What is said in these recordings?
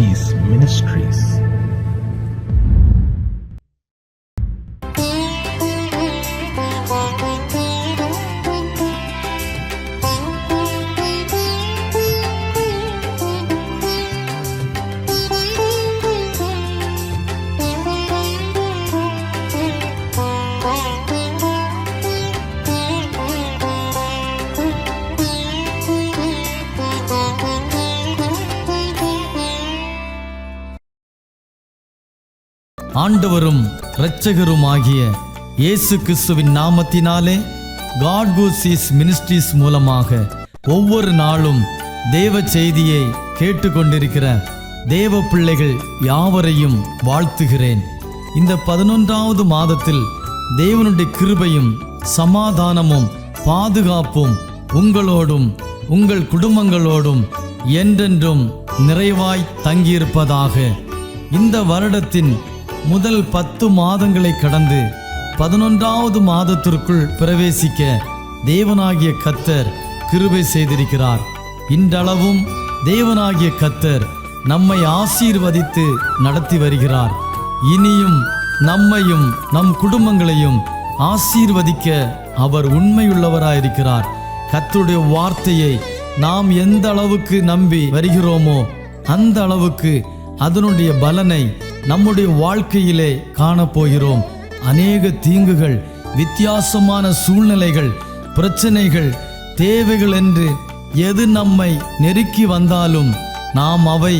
Seas Ministries. ஆண்டவரும் இரட்சகருமாகிய இயேசு கிறிஸ்துவின் நாமத்தினாலே காட் கோ சீஸ் மினிஸ்ட்ரீஸ் மூலமாக ஒவ்வொரு நாளும் தேவ செய்தியை கேட்டுக்கொண்டிருக்கிற தேவ பிள்ளைகள் யாவரையும் வாழ்த்துகிறேன். இந்த 11வது மாதத்தில் தேவனுடைய கிருபையும் சமாதானமும் பாதுகாப்பும் உங்களோடும் உங்கள் குடும்பங்களோடும் என்றென்றும் நிறைவாய் தங்கியிருப்பதாக. இந்த வருடத்தின் முதல் 10 மாதங்களை கடந்து 11வது மாதத்திற்குள் பிரவேசிக்க தேவனாகிய கர்த்தர் கிருபை செய்திருக்கிறார். இன்றளவும் தேவனாகிய கர்த்தர் நம்மை ஆசீர்வதித்து நடத்தி வருகிறார். இனியும் நம்மையும் நம் குடும்பங்களையும் ஆசீர்வதிக்க அவர் உண்மையுள்ளவராயிருக்கிறார். கர்த்தருடைய வார்த்தையை நாம் எந்த அளவுக்கு நம்பி வருகிறோமோ அந்த அளவுக்கு அதனுடைய பலனை நம்முடைய வாழ்க்கையிலே காணப்போகிறோம். அநேக தீங்குகள், வித்தியாசமான சூழ்நிலைகள், பிரச்சனைகள், தேவைகள் என்று எது நம்மை நெருக்கி வந்தாலும் நாம் அவை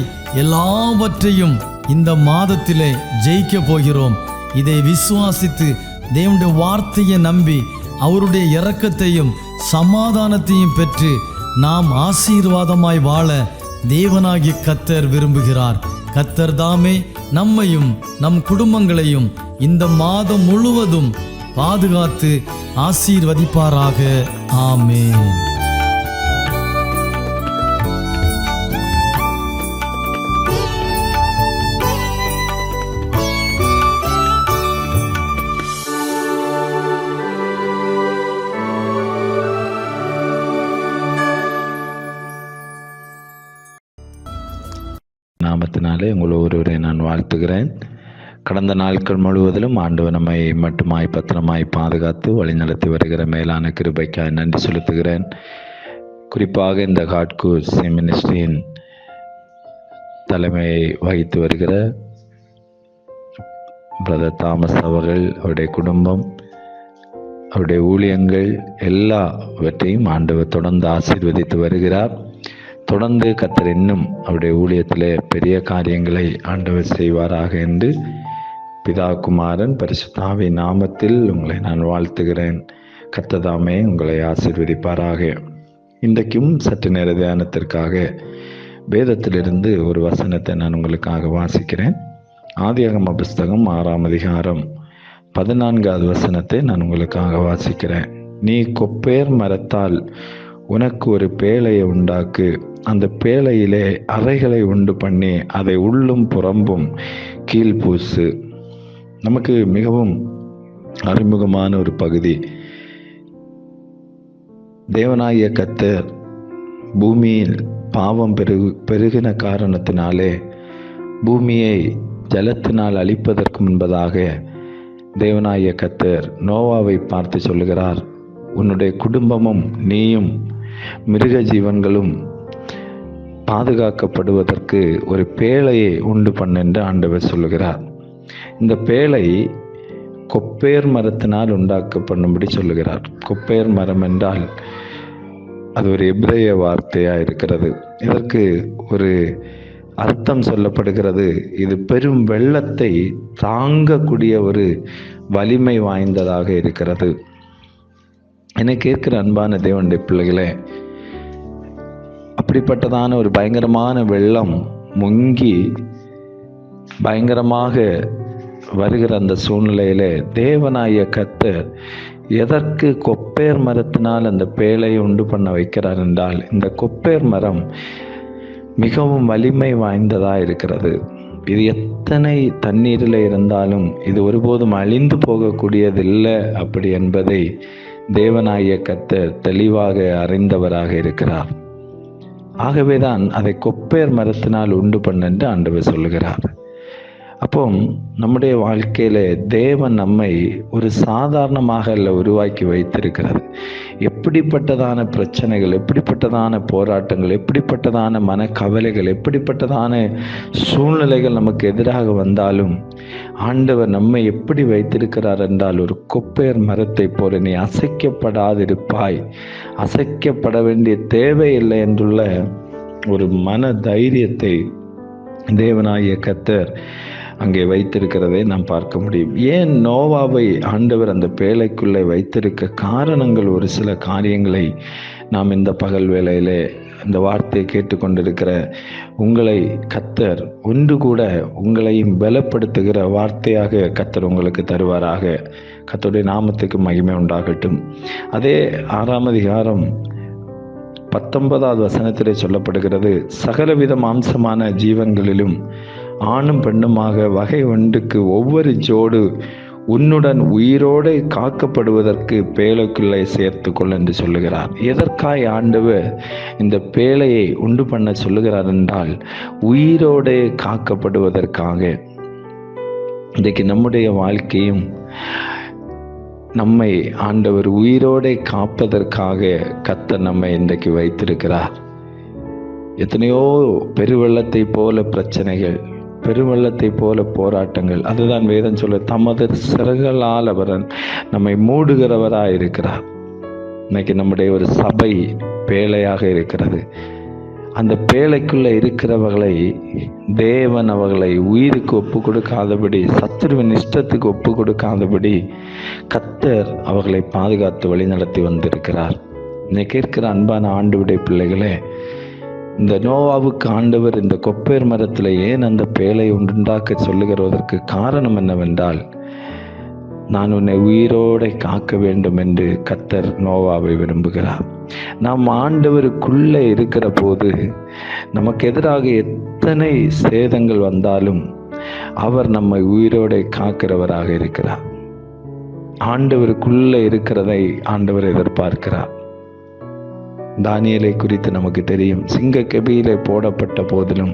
எல்லாவற்றையும் இந்த மாதத்திலே ஜெயிக்க போகிறோம். இதை விசுவாசித்து தேவனுடைய வார்த்தையை நம்பி அவருடைய இரக்கத்தையும் சமாதானத்தையும் பெற்று நாம் ஆசீர்வாதமாய் வாழ தேவனாகிய கர்த்தர் விரும்புகிறார். கர்த்தர் தாமே நம்மையும் நம் குடும்பங்களையும் இந்த மாதம் முழுவதும் பாதுகாத்து ஆசீர்வதிப்பாராக. ஆமென். நாமத்தினாலே உங்கள் ஒருவரை நான் வாழ்த்துகிறேன். கடந்த நாட்கள் முழுவதிலும் ஆண்டவர் நம்மை மட்டுமாய் பத்திரமாய் பாதுகாத்து வழிநடத்தி வருகிற மேலான கிருபைக்காய் நன்றி செலுத்துகிறேன். குறிப்பாக இந்த காட் கோ சீஸ் மினிஸ்ட்ரியின் தலைமையை வகித்து வருகிற பிரதர் தாமஸ் அவர்கள், அவருடைய குடும்பம், அவருடைய ஊழியங்கள் எல்லாவற்றையும் ஆண்டவர் தொடர்ந்து ஆசீர்வதித்து வருகிறார். தொடர்ந்து கர்த்தர் இன்னும் அவருடைய ஊழியத்திலே பெரிய காரியங்களை ஆண்டவர் செய்வாராக என்று பிதா குமாரன் பரிசுத்த ஆவியின் நாமத்தில் உங்களை நான் வாழ்த்துகிறேன். கர்த்தர் தாமே உங்களை ஆசீர்வதிப்பாராக. இன்றைக்கும் சற்று நேர தியானத்திற்காக வேதத்திலிருந்து ஒரு வசனத்தை நான் உங்களுக்காக வாசிக்கிறேன். ஆதியாகம புஸ்தகம் 6ஆம் அதிகாரம் 14வது வசனத்தை நான் உங்களுக்காக வாசிக்கிறேன். நீ கொப்பேர் மரத்தால் உனக்கு ஒரு பேழையை உண்டாக்கு, அந்த பேழையிலே அறைகளை உண்டு பண்ணி அதை உள்ளும் புறம்பும் கீழ்பூசு. நமக்கு மிகவும் அறிமுகமான ஒரு பகுதி. தேவனாகிய கர்த்தர் பூமியில் பாவம் பெருகின காரணத்தினாலே பூமியை ஜலத்தினால் அழிப்பதற்கு முன்பதாக தேவனாகிய கர்த்தர் நோவாவை பார்த்து சொல்லுகிறார், உன்னுடைய குடும்பமும் நீயும் மிருக ஜீவன்களும் பாதுகாக்கப்படுவதற்கு ஒரு பேழையை உண்டு பண்ணென்று ஆண்டவர் சொல்லுகிறார். இந்த பேழை கொப்பேர் மரத்தினால் உண்டாக்கப்படும்படி சொல்லுகிறார். கொப்பேர் மரம் என்றால் அது ஒரு எபிரேய வார்த்தையாக இருக்கிறது. இதற்கு ஒரு அர்த்தம் சொல்லப்படுகிறது. இது பெரும் வெள்ளத்தை தாங்கக்கூடிய ஒரு வலிமை வாய்ந்ததாக இருக்கிறது. என்னை கேட்கிற அன்பான தேவனுடைய பிள்ளைகளே, அப்படிப்பட்டதான ஒரு பயங்கரமான வெள்ளம் முங்கி பயங்கரமாக வருகிற அந்த சூழ்நிலையிலே தேவனாகிய கர்த்தர் எதற்கு கொப்பேர் மரத்தினால் அந்த பேழையை உண்டு பண்ண வைக்கிறார் என்றால், இந்த கொப்பேர் மரம் மிகவும் வலிமை வாய்ந்ததாக இருக்கிறது. இது எத்தனை தண்ணீரில் இருந்தாலும் இது ஒருபோதும் அழிந்து போகக்கூடியதில்லை அப்படி என்பதை தேவனாகிய கர்த்தர் தெளிவாக அறிந்தவராக இருக்கிறார். ஆகவேதான் அதை கொப்பேர் மரத்தினால் உண்டு பண்ண என்று ஆண்டவர் சொல்லுகிறார். அப்போ நம்முடைய வாழ்க்கையில தேவன் நம்மை ஒரு சாதாரணமாக அல்ல உருவாக்கி வைத்திருக்கிறது. எப்படிப்பட்டதான பிரச்சனைகள், எப்படிப்பட்டதான போராட்டங்கள், எப்படிப்பட்டதான மனக்கவலைகள், எப்படிப்பட்டதான சூழ்நிலைகள் நமக்கு எதிராக வந்தாலும் ஆண்டவர் நம்மை எப்படி வைத்திருக்கிறார் என்றால், ஒரு கொப்பேர் மரத்தை போல நீ அசைக்கப்படாதிருப்பாய், அசைக்கப்பட வேண்டிய தேவையில்லை என்றுள்ள ஒரு மன தைரியத்தை தேவனாகிய கர்த்தர் அங்கே வைத்திருக்கிறதை நாம் பார்க்க முடியும். ஏன் நோவாவை ஆண்டவர் அந்த பேழைக்குள்ளே வைத்திருக்க காரணங்கள், ஒரு சில காரியங்களை நாம் இந்த பகல் வேளையிலே இந்த வார்த்தையை கேட்டுக்கொண்டிருக்கிற உங்களை கர்த்தர் ஒன்று கூட உங்களையும் பலப்படுத்துகிற வார்த்தையாக கர்த்தர் உங்களுக்கு தருவாராக. கர்த்தருடைய நாமத்துக்கு மகிமை உண்டாகட்டும். அதே 6ஆம் அதிகாரம் 19வது வசனத்திலே சொல்லப்படுகிறது, சகலவித மாம்சமான ஜீவன்களிலும் ஆணும் பெண்ணுமாக வகை ஒன்றுக்கு ஒவ்வொரு ஜோடு உன்னுடன் உயிரோடு காக்கப்படுவதற்கு பேழைக்குள்ளே சேர்த்து கொள் என்று சொல்லுகிறார். எதற்காய் ஆண்டவர் இந்த பேழையை உண்டு பண்ண சொல்லுகிறார் என்றால், உயிரோடு காக்கப்படுவதற்காக. இன்றைக்கு நம்முடைய வாழ்க்கையும் நம்மை ஆண்டவர் உயிரோடு காப்பதற்காக கர்த்தர் நம்மை இன்றைக்கு வைத்திருக்கிறார். எத்தனையோ பெருவெள்ளத்தை போல பிரச்சனைகள், பெருவெள்ளத்தை போல போராட்டங்கள், அதுதான் வேதம் சொல்ல, தமது சிறகுகளால் அவர் நம்மை மூடுகிறவராய் இருக்கிறார். இன்னைக்கு நம்முடைய ஒரு சபை பேழையாக இருக்கிறது. அந்த பேழைக்குள்ள இருக்கிறவர்களை தேவன் அவர்களை உயிருக்கு ஒப்பு கொடுக்காதபடி, சத்துருவின் இஷ்டத்துக்கு ஒப்பு கொடுக்காதபடி கர்த்தர் அவர்களை பாதுகாத்து வழி நடத்தி வந்திருக்கிறார். இன்னைக்கு இருக்கிற அன்பான ஆண்டவருடைய பிள்ளைகளே, இந்த நோவாவுக்கு ஆண்டவர் இந்த கொப்பேர் மரத்தில் ஏன் அந்த பேழை உண்டாக்க சொல்லுகிறதற்கு காரணம் என்னவென்றால், நான் உன்னை உயிரோடு காக்க வேண்டும் என்று கர்த்தர் நோவாவை விரும்புகிறார். நாம் ஆண்டவருக்குள்ளே இருக்கிற போது நமக்கு எதிராக எத்தனை சேதங்கள் வந்தாலும் அவர் நம்மை உயிரோடு காக்கிறவராக இருக்கிறார். ஆண்டவருக்குள்ளே இருக்கிறதை ஆண்டவர் எதிர்பார்க்கிறார். தானியேலை குறித்து நமக்கு தெரியும். சிங்க கெபியிலே போடப்பட்ட போதிலும்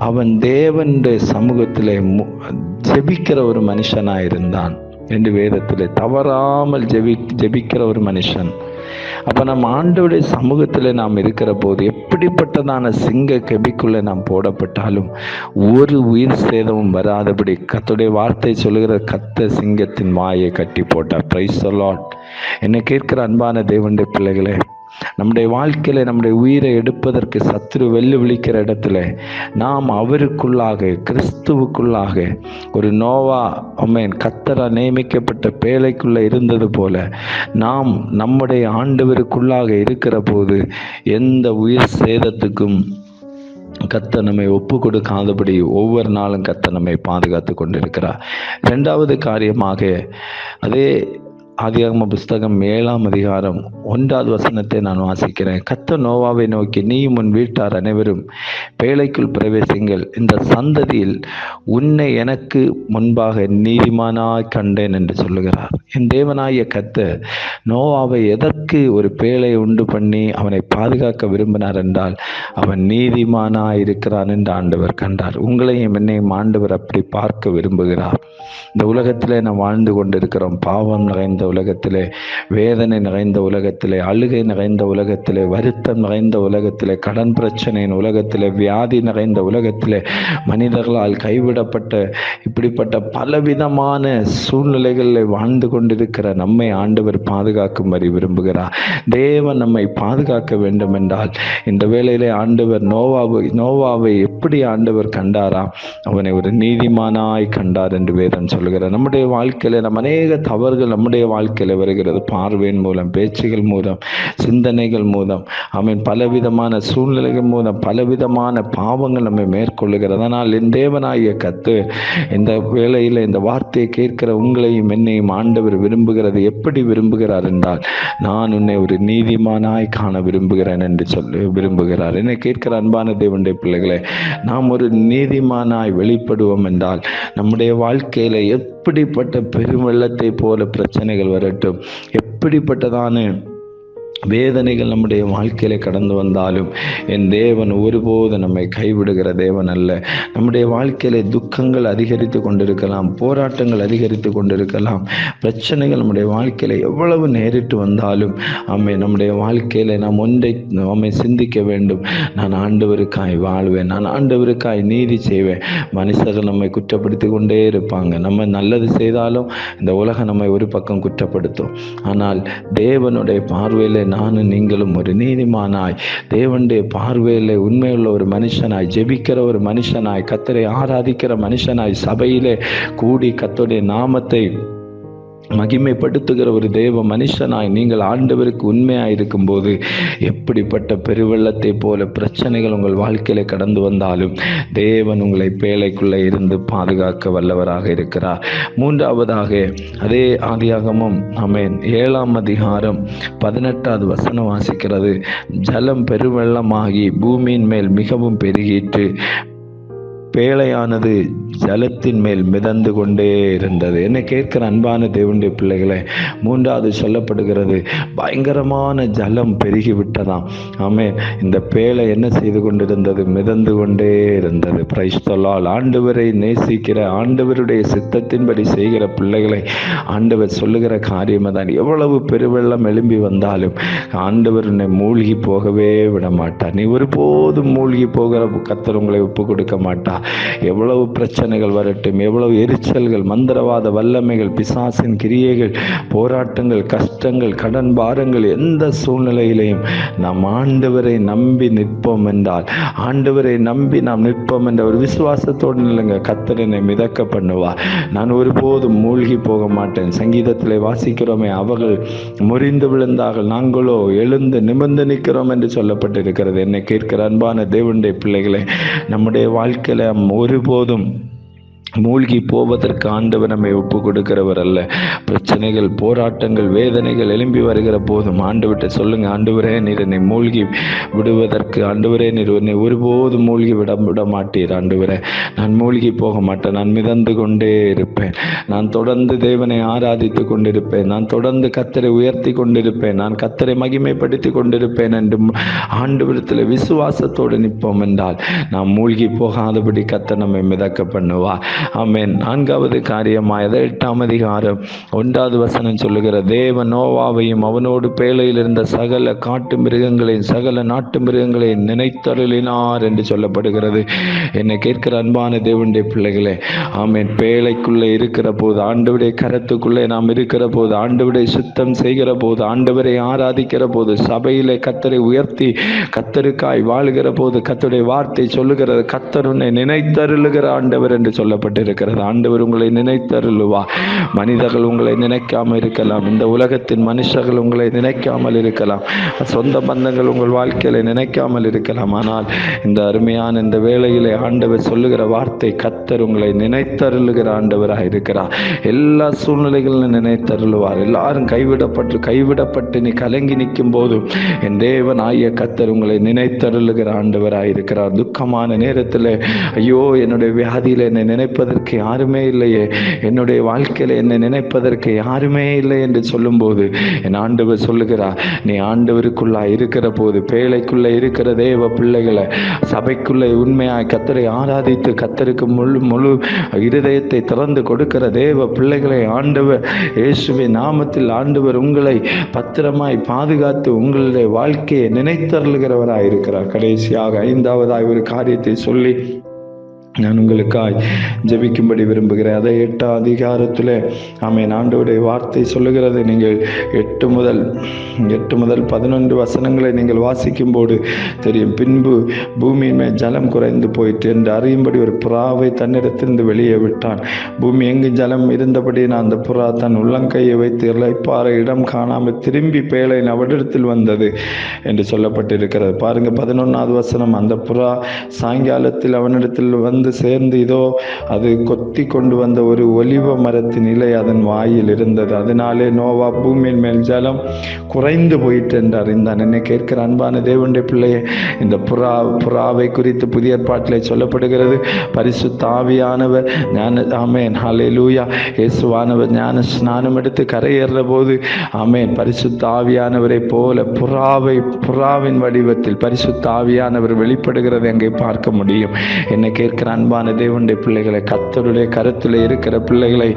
அவன் தேவனுடைய சமூகத்திலே ஜெபிக்கிற ஒரு மனுஷனாயிருந்தான் என்று வேதத்திலே, தவறாமல் ஜெபிக்கிற ஒரு மனுஷன். அப்ப நம்ம ஆண்டவருடைய சமூகத்தில் நாம் இருக்கிற போது எப்படிப்பட்டதான சிங்க கெபிக்குள்ளே நாம் போடப்பட்டாலும் ஒரு உயிர் சேதமும் வராதபடி கர்த்தருடைய வார்த்தை சொல்லுகிற, கர்த்தர் சிங்கத்தின் வாயை கட்டி போட்டார். Praise the Lord. என்னை கேட்கிற அன்பான தேவனுடைய பிள்ளைகளே, நம்முடைய வாழ்க்கையில நம்முடைய உயிரை எடுப்பதற்கு சத்துரு வெள்ளி விழிக்கிற இடத்துல நாம் அவருக்குள்ளாக, கிறிஸ்துவுக்குள்ளாக ஒரு நோவா கர்த்தரா நியமிக்கப்பட்ட பேழைக்குள்ள இருந்தது போல நாம் நம்முடைய ஆண்டவருக்குள்ளாக இருக்கிற போது எந்த உயிர் சேதத்துக்கும் கர்த்தர் நம்மை ஒப்பு கொடுக்காதபடி ஒவ்வொரு நாளும் கர்த்தர் நம்மை பாதுகாத்து கொண்டிருக்கிறார். 2வது காரியமாக, அதே ஆதியாகம புஸ்தகம் 7ஆம் அதிகாரம் 1வது வசனத்தை நான் வாசிக்கிறேன். கர்த்தர் நோவாவை நோக்கி, நீயும் உன் வீட்டார் அனைவரும் பேழைக்குள் பிரவேசிங்கள், இந்த சந்ததியில் உன்னை எனக்கு முன்பாக நீதிமானாய் கண்டேன் என்று சொல்லுகிறார். என் தேவனாகிய கர்த்தர் நோவாவை எதற்கு ஒரு பேழை உண்டு பண்ணி அவனை பாதுகாக்க விரும்பினார் என்றால், அவன் நீதிமானாய் இருக்கிறான் என்று ஆண்டவர் கண்டார். உங்களையும் என்னையும் ஆண்டவர் அப்படி பார்க்க விரும்புகிறார். இந்த உலகத்திலே நாம் வாழ்ந்து கொண்டிருக்கிறோம். பாவம் நிறைந்த உலகத்திலே, வேதனை நிறைந்த உலகத்திலே, அழுகை நிறைந்த உலகத்திலே, வருத்தம் நிறைந்த உலகத்திலே, கடன் பிரச்சனையின் உலகத்திலே, வியாதி நிறைந்த உலகத்திலே, மனிதர்களால் கைவிடப்பட்ட இப்படிப்பட்ட பலவிதமான சூழ்நிலைகளில் வாழ்ந்து கொண்டிருக்கிற நம்மை ஆண்டவர் பாதுகாக்கும்படி விரும்புகிறார். தேவன் நம்மை பாதுகாக்க வேண்டும் என்றால் இந்த வேளையிலே ஆண்டவர் நோவாவை எப்படி ஆண்டவர் கண்டாரா? அவனை ஒரு நீதிமானாய் கண்டார் என்று வேதம் சொல்லுகிறார். நம்முடைய வாழ்க்கையில நம்ம அநேக தவறுகள் நம்முடைய வாழ்க்கையில வருகிறது. பார்வையின் மூலம், பேச்சுகள் மூலம், சிந்தனைகள் மூலம், பலவிதமான சூழ்நிலைகள் மூலம் பலவிதமான பாவங்கள் நம்மை மேற்கொள்ளுகிறது. அதனால் என் தேவனாகிய கர்த்தர் இந்த வேளையில இந்த வார்த்தையை கேட்கிற உங்களையும் என்னையும் ஆண்டவர் விரும்புகிறது. எப்படி விரும்புகிறார் என்றால், நான் உன்னை ஒரு நீதிமானாய் காண விரும்புகிறேன் என்று சொல்லி விரும்புகிறார். என்னை கேட்கிற அன்பான தேவனுடைய பிள்ளைகளே, நாம் ஒரு நீதிமானாய் வெளிப்படுவோம் என்றால் நம்முடைய வாழ்க்கையில எப்படிப்பட்ட பெருவெள்ளத்தை போல பிரச்சனைகள் வரட்டும், எப்படிப்பட்டதான வேதனைகள் நம்முடைய வாழ்க்கையில கடந்து வந்தாலும் என் தேவன் ஒருபோது நம்மை கைவிடுகிற தேவன் அல்ல. நம்முடைய வாழ்க்கையில துக்கங்கள் அதிகரித்து கொண்டிருக்கலாம், போராட்டங்கள் அதிகரித்து கொண்டிருக்கலாம், பிரச்சனைகள் நம்முடைய வாழ்க்கையில எவ்வளவு நேரிட்டு வந்தாலும் நம்முடைய வாழ்க்கையில நாம் ஒன்றை சிந்திக்க வேண்டும். நான் ஆண்டவருக்காய் வாழ்வேன், நான் ஆண்டவருக்காய் நீதி செய்வேன். மனுஷர்கள் நம்மை குற்றப்படுத்தி கொண்டே இருப்பாங்க. நம்ம நல்லது செய்தாலும் இந்த உலகம் நம்மை ஒரு பக்கம் குற்றப்படுத்தும். ஆனால் தேவனுடைய பார்வையில நானும் நீங்களும் ஒரு நீதிமானாய், தேவனுடைய பார்வையிலே உண்மையுள்ள ஒரு மனுஷனாய், ஜெபிக்கிற ஒரு மனுஷனாய், கர்த்தரை ஆராதிக்கிற மனுஷனாய், சபையிலே கூடி கர்த்தருடைய நாமத்தை மகிமைப்படுத்துகிற ஒரு தேவ மனுஷனாய் நீங்கள் ஆண்டவருக்கு உண்மையாய் இருக்கும்போது எப்படிப்பட்ட பெருவெள்ளத்தை போல பிரச்சனைகள் உங்கள் வாழ்க்கையில கடந்து வந்தாலும் தேவன் உங்களை பேழைக்குள்ளே இருந்து பாதுகாக்க வல்லவராக இருக்கிறார். மூன்றாவதாக அதே ஆதியாகமம் 7ஆம் அதிகாரம் 18வது வசனம் வாசிக்கிறது. ஜலம் பெருவெள்ளமாகி பூமியின் மேல் மிகவும் பெருகிட்டு பேழையானது ஜலத்தின் மேல் மிதந்து கொண்டே இருந்தது. என்னை கேட்கிற அன்பான தேவனுடைய பிள்ளைகளை, மூன்றாவது சொல்லப்படுகிறது பயங்கரமான ஜலம் பெருகி விட்டதாம். இந்த பேழை என்ன செய்து கொண்டிருந்தது? மிதந்து கொண்டே இருந்தது. Praise the Lord. ஆண்டவரை நேசிக்கிற, ஆண்டவருடைய சித்தத்தின்படி செய்கிற பிள்ளைகளை ஆண்டவர் சொல்லுகிற காரியம் தான். எவ்வளவு பெருவெள்ளம் எழும்பி வந்தாலும் ஆண்டவர் உன்னை மூழ்கி போகவே விட மாட்டார். நீ ஒருபோதும் மூழ்கி போகிற கர்த்தர் உங்களை ஒப்பு கொடுக்க மாட்டார். எவ்வளவு பிரச்சனைகள் வரட்டும், எவ்வளவு எரிச்சல்கள், மந்திரவாத வல்லமைகள், பிசாசின் கிரியைகள், போராட்டங்கள், கஷ்டங்கள், கடன் பாரங்கள், எந்த சூழ்நிலையிலையும் நாம் ஆண்டவரை நம்பி நிற்போம் என்றால், ஆண்டவரை நம்பி நாம் நிற்போம் என்ற ஒரு விசுவாசத்தோடு இல்லைங்க, கர்த்தர் என்னை மிதக்க பண்ணுவார். நான் ஒருபோதும் மூழ்கி போக மாட்டேன். சங்கீதத்திலே வாசிக்கிறோமே, அவர்கள் முறிந்து விழுந்தார்கள், நாங்களோ எழுந்து நிமிர்ந்து நிற்கிறோம் என்று சொல்லப்பட்டிருக்கிறது. என்னை கேட்கிற அன்பான தேவனுடைய பிள்ளைகளே, நம்முடைய வாழ்க்கையில ஒருபோதும் மூழ்கி போவதற்கு ஆண்டவர் நம்மை ஒப்பு கொடுக்கிறவர் அல்ல. பிரச்சனைகள், போராட்டங்கள், வேதனைகள் எழும்பி வருகிற போதும் ஆண்டவர்கிட்ட சொல்லுங்க, ஆண்டவரே நீர் என்னை மூழ்கி விடுவதற்கு, ஆண்டவரே நீர் என்னை ஒருபோதும் மூழ்கி விட மாட்டீர். ஆண்டவரே நான் மூழ்கி போக மாட்டேன், நான் மிதந்து கொண்டே இருப்பேன், நான் தொடர்ந்து தேவனை ஆராதித்து கொண்டிருப்பேன், நான் தொடர்ந்து கர்த்தரை உயர்த்தி கொண்டிருப்பேன், நான் கர்த்தரை மகிமைப்படுத்தி கொண்டிருப்பேன் என்று ஆண்டவரிடத்தில் விசுவாசத்தோடு நிற்போம் என்றால் நாம் மூழ்கி போகாதபடி கர்த்தர் நம்மை மிதக்க பண்ணுவார். ஆமென். நான்காவது காரியமாய் 8ஆம் அதிகாரம் 1வது வசனம் சொல்லுகிற, தேவன் நோவாவையும் அவனோடு பேழையில் இருந்த சகல காட்டு மிருகங்களையும் சகல நாட்டு மிருகங்களையும் நினைத்தருளினார் என்று சொல்லப்படுகிறது. என்னை கேட்கிற அன்பான தேவனுடைய பிள்ளைகளே, ஆமென். பேழைக்குள்ளே இருக்கிற போது, ஆண்டவருடைய கரத்துக்குள்ளே நாம் இருக்கிற போது, ஆண்டவருடைய சுத்தம் செய்கிற போது, ஆண்டவரை ஆராதிக்கிற போது, சபையிலே கர்த்தரை உயர்த்தி கர்த்தருக்காய் வாழுகிற போது, கர்த்தருடைய வார்த்தை சொல்லுகிறது, கர்த்தர் உன்னை நினைத்தருளுகிற ஆண்டவர் என்று சொல்லப்பட்டிருக்கிறது. ஆண்டவர் உங்களை நினைத்தருளுவார். மனிதர்கள் உங்களை நினைக்காமல் இருக்கலாம், இந்த உலகத்தின் மனுஷர்கள் உங்களை நினைக்காமல் இருக்கலாம், சொந்த பந்தங்கள் உங்கள் வாழ்க்கையில நினைக்காமல் இருக்கலாம். ஆனால் இந்த அருமையான இந்த வேளையிலே ஆண்டவர் சொல்லுகிற வார்த்தை, கர்த்தர் உங்களை நினைத்தருளுகிற ஆண்டவராக இருக்கிறார். எல்லா சூழ்நிலைகளிலும் நினைத்தருளுவார். எல்லாரும் கைவிடப்பட்டு நீ கலங்கி நிற்கும் போதும் என் தேவன் ஆகிய கர்த்தர் உங்களை நினைத்தருளுகிற ஆண்டவராக இருக்கிறார். துக்கமான நேரத்தில், ஐயோ என்னுடைய வியாதியில என்னை நினைப்பதற்கு யாருமே இல்லையே, என்னுடைய வாழ்க்கையில என்னை நினைப்பதற்கு யாருமே இல்லை என்று சொல்லும் போது என் ஆண்டவர் சொல்லுகிறார், நீ ஆண்டவருக்குள்ளா இருக்கிற போது, பேழைக்குள்ள இருக்கிற தேவ பிள்ளைகளை, சபைக்குள்ளே உண்மையாய் கர்த்தரை ஆராதித்து கர்த்தருக்கு முழு இருதயத்தை திறந்து கொடுக்கிற தேவ பிள்ளைகளை ஆண்டவர் இயேசுவின் நாமத்தில் ஆண்டவர் உங்களை பத்திரமாய் பாதுகாத்து உங்களுடைய வாழ்க்கையை நினைத்தருளுகிறவராய் இருக்கிறார். கடைசியாக 5ஆவதாய் ஒரு காரியத்தை சொல்லி நான் உங்களுக்காய் ஜெபிக்கும்படி விரும்புகிறேன். அதை 8ஆம் அதிகாரத்தில் ஆண்டவருடைய வார்த்தை சொல்லுகிறது. நீங்கள் 8 முதல் 11 வசனங்களை நீங்கள் வாசிக்கும் போது தெரியும். பின்பு பூமியின் மேல் ஜலம் குறைந்து போயிட்டு என்று அறியும்படி ஒரு புறாவை தன்னிடத்திலிருந்து வெளியே விட்டான். பூமி எங்கு ஜலம் இருந்தபடி அந்த புறா தன் உள்ளங்கையை வைத்து இளைப்பாற இடம் காணாமல் திரும்பி பேழையின் அவரிடத்தில் வந்தது என்று சொல்லப்பட்டிருக்கிறது. பாருங்க 11வது வசனம். அந்த புறா சாயங்காலத்தில் அவனிடத்தில் வந்து வந்து சேர்ந்து இதோ அது கொத்தி கொண்டு வந்த ஒரு ஒலிவ மரத்தின் இலை அதன் வாயில் இருந்தது. அதனாலே நோவா பூமியின் மேல் ஜலம் குறைந்து போயிட்டு என்று அறிந்தான். என்னை கேட்கிற அன்பான தேவனுடைய பிள்ளையே, இந்த புறாவை குறித்து புதிய ஏற்பாட்டிலே சொல்லப்படுகிறது. பரிசுத்த ஆவியானவர் ஆமென் ஹல்லேலூயா, இயேசுவானவர் ஞான ஸ்நானம் எடுத்து கரையேறுற போது ஆமென் பரிசுத்த ஆவியானவரை போல புறாவின் வடிவத்தில் பரிசுத்த ஆவியானவர் வெளிப்படுகிறது அங்கே பார்க்க முடியும். என்னை கேட்கிற அன்பான தேவனுடைய பிள்ளைகளை, கர்த்தருடைய கருத்தில் இருக்கிற பிள்ளைகளை,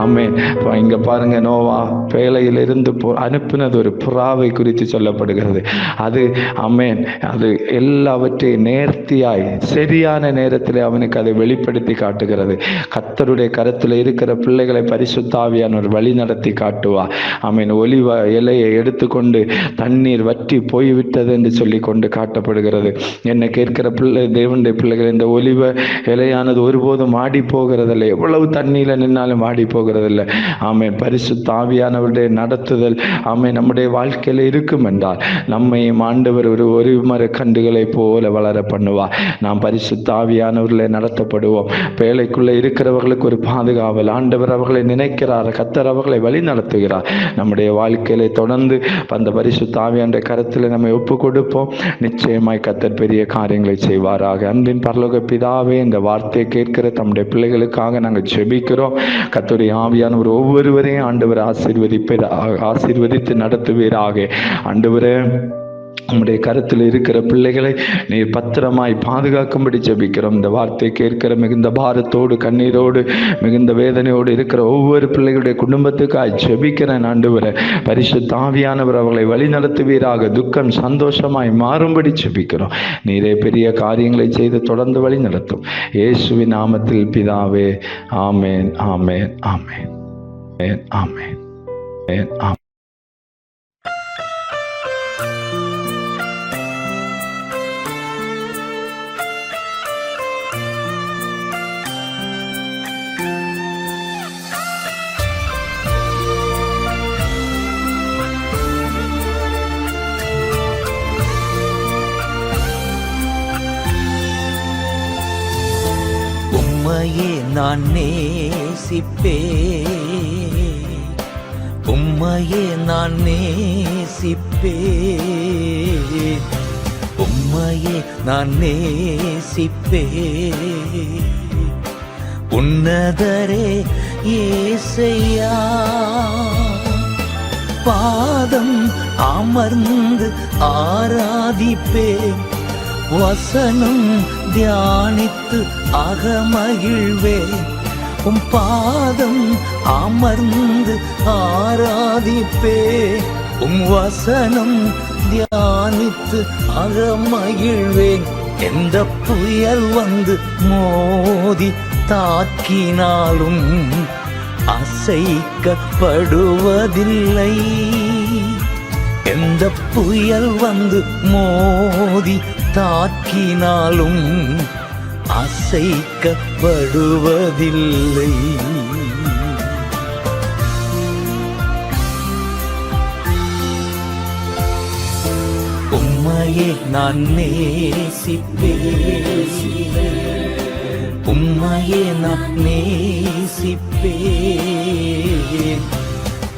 ஆமென் இங்க பாருங்க, நோவா பேழையிலிருந்து அனுப்பினது ஒரு புறாவை குறித்து சொல்லப்படுகிறது. அது ஆமென் அது எல்லாவற்றையும் நேர்த்தியாய் சரியான நேரத்தில் அவனுக்கு அதை வெளிப்படுத்தி காட்டுகிறது. கர்த்தருடைய கருத்தில் இருக்கிற பிள்ளைகளை பரிசுத்த ஆவியானவர் வழி நடத்தி காட்டுவா. ஆமென் ஒலிவ இலையை எடுத்துக்கொண்டு தண்ணீர் வற்றி போய்விட்டது என்று சொல்லி கொண்டு காட்டப்படுகிறது. என்னை கேட்கிற தேவனுடைய பிள்ளைகள், இந்த ஒலிவ இலையானது ஒருபோதும் ஆடி போகிறதில்லை. எவ்வளவு தண்ணீரில் நின்னாலும் ஆடி போகிறதில்லை. ஆமென் பரிசுத்த ஆவியானவருடைய நடத்துதல் ஆமென் நம்முடைய வாழ்க்கையில் இருக்கும் என்றால் நம்மையும் ஆண்டவர் ஒரு மர கண்டுகளை போல வளர பண்ணுவா. நாம் பரிசுத்த ஆவியானவர்களை நடத்தப்படுவோம். பேழைக்குள்ளே இருக்கிறவர்களுக்கு ஒரு பாதுகாவல். ஆண்டவர் அவர்களை நினைக்கிறார், கர்த்தர் அவர்களை வழி நடத்துகிறார். நம்முடைய வாழ்க்கையில தொடர்ந்து அந்த பரிசுத்த ஆவியானுடைய கருத்தில் நம்மை ஒப்பு கொடுப்போம். நிச்சயமாய் கர்த்தர் பெரிய காரியங்களை செய்வாராக. அன்பின் பரலோக பிதாவே, இந்த வார்த்தையை கேட்கிற தம்முடைய பிள்ளைகளுக்காக நாங்கள் ஜெபிக்கிறோம். கர்த்தருடைய ஆவியானவர் ஒவ்வொருவரையும் ஆண்டவர் ஆசீர்வதித்து நடத்துவீராக. ஆண்டவரே, நம்முடைய கருத்தில் இருக்கிற பிள்ளைகளை நீர் பத்திரமாய் பாதுகாக்கும்படி ஜெபிக்கிறோம். இந்த வார்த்தை கேட்கிற மிகுந்த பாரத்தோடு கண்ணீரோடு மிகுந்த வேதனையோடு இருக்கிற ஒவ்வொரு பிள்ளைகளுடைய குடும்பத்துக்காய் ஜெபிக்கிறேன். ஆண்டவரே, பரிசுத்த ஆவியானவர் அவர்களை வழி நடத்துவீராக. துக்கம் சந்தோஷமாய் மாறும்படி ஜெபிக்கிறோம். நீரே பெரிய காரியங்களை செய்து தொடர்ந்து வழி நடத்தும். இயேசுவின் நாமத்தில் பிதாவே, ஆமேன் ஆமேன் ஆமேன் ஆமேன் ஆமேன். உம்மையே நான் நேசிப்பேன், உம்மையே நான் நேசிப்பேன், உம்மையே நான் நேசிப்பேன். உன்னதரே இயேசையா, பாதம் அமர்ந்து ஆராதிப்பேன். வசனம் தியானித்து அகமகிழ்வேன். உம் பாதம் அமர்ந்து ஆராதிப்பேன். உம் வசனம் தியானித்து அகமகிழ்வேன். எந்த புயல் வந்து மோதி தாக்கினாலும் அசைக்கப்படுவதில்லை. எந்த புயல் வந்து மோதி தாக்கினாலும் அசைக்கப்படுவதில்லை. உம்மையே நான் நேசிப்பேன், உம்மையே நான் நேசிப்பேன்,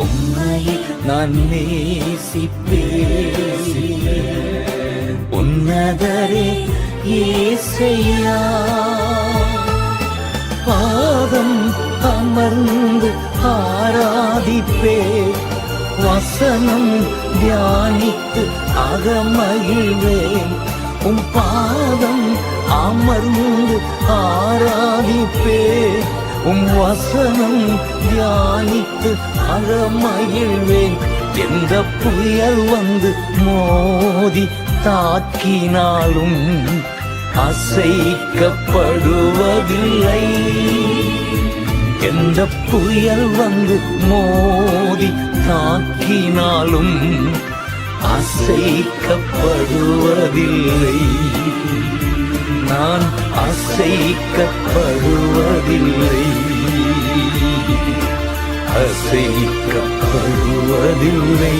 உம்மையே நான் நேசிப்பேன். உன்னதரே இயேசையா, பாதம் அமர்ந்து ஆராதிப்பேன். வசனம் தியானித்து அகமகிழ்வேன். உம் பாதம் அமர்ந்து ஆராதிப்பேன். உம் வசனம் தியானித்து அகமகிழ்வேன். எந்த புயல் வந்து மோதி தாக்கினாலும் அசைக்கப்படுவதில்லை. எந்த புயல் வந்து மோதி தாக்கினாலும் அசைக்கப்படுவதில்லை. நான் அசைக்கப்படுவதில்லை, அசைக்கப்படுவதில்லை.